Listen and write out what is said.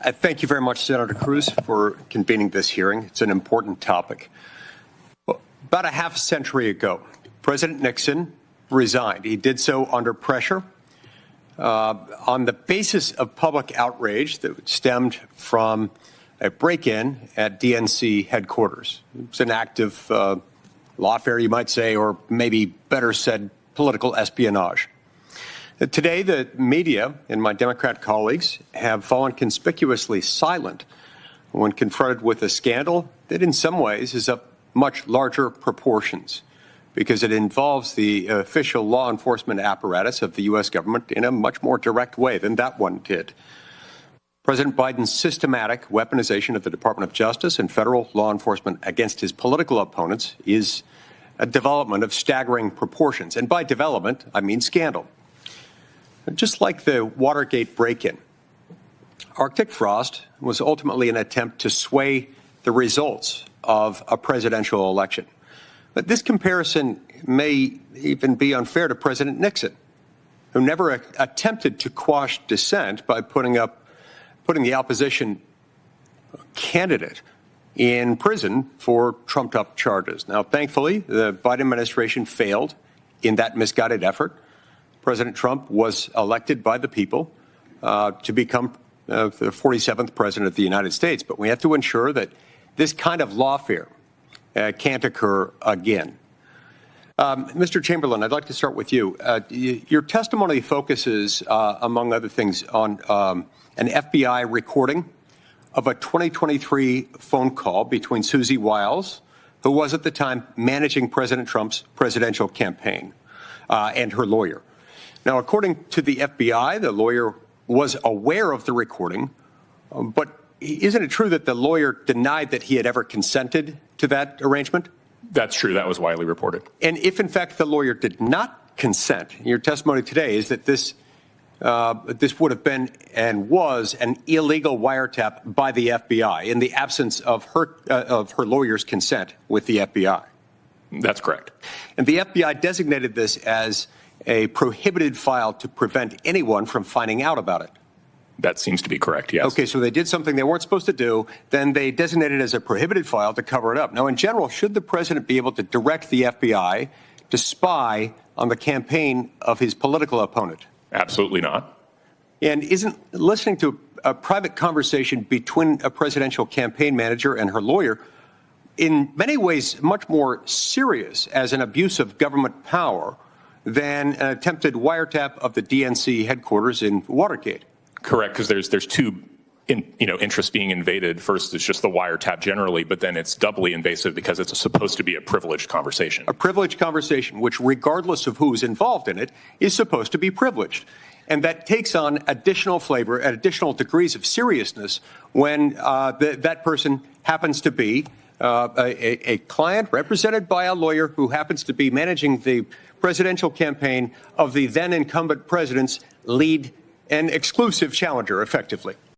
Thank you very much, Senator Cruz, for convening this hearing. It's an important topic. Well, about a half a century ago, President Nixon resigned. He did so under pressure on the basis of public outrage that stemmed from a break-in at DNC headquarters. It was an act of lawfare, you might say, or maybe better said, political espionage. Today, the media and my Democrat colleagues have fallen conspicuously silent when confronted with a scandal that in some ways is of much larger proportions because it involves the official law enforcement apparatus of the U.S. government in a much more direct way than that one did. President Biden's systematic weaponization of the Department of Justice and federal law enforcement against his political opponents is a development of staggering proportions. And by development, I mean scandal. Just like the Watergate break-in, Arctic frost was ultimately an attempt to sway the results of a presidential election. But this comparison may even be unfair to President Nixon, who never attempted to quash dissent by putting the opposition candidate in prison for trumped-up charges. Now, thankfully, the Biden administration failed in that misguided effort. President Trump was elected by the people to become the 47th president of the United States. But we have to ensure that this kind of lawfare can't occur again. Mr. Chamberlain, I'd like to start with you. Your testimony focuses, among other things, on an FBI recording of a 2023 phone call between Susie Wiles, who was at the time managing President Trump's presidential campaign, and her lawyer. Now, according to the FBI, the lawyer was aware of the recording, but isn't it true that the lawyer denied that he had ever consented to that arrangement? That's true. That was widely reported. And if, in fact, the lawyer did not consent, your testimony today is that this would have been and was an illegal wiretap by the FBI in the absence of her lawyer's consent with the FBI. That's correct. And the FBI designated this as a prohibited file to prevent anyone from finding out about it. That seems to be correct, yes. Okay, so they did something they weren't supposed to do, then they designated it as a prohibited file to cover it up. Now, in general, should the president be able to direct the FBI to spy on the campaign of his political opponent? Absolutely not. And isn't listening to a private conversation between a presidential campaign manager and her lawyer in many ways much more serious as an abuse of government power than an attempted wiretap of the DNC headquarters in Watergate? Correct, because there's two interests being invaded. First, it's just the wiretap generally, but then it's doubly invasive because it's supposed to be a privileged conversation. A privileged conversation, which, regardless of who's involved in it, is supposed to be privileged. And that takes on additional flavor and additional degrees of seriousness when that person happens to be a client represented by a lawyer who happens to be managing the presidential campaign of the then incumbent president's lead and exclusive challenger, effectively.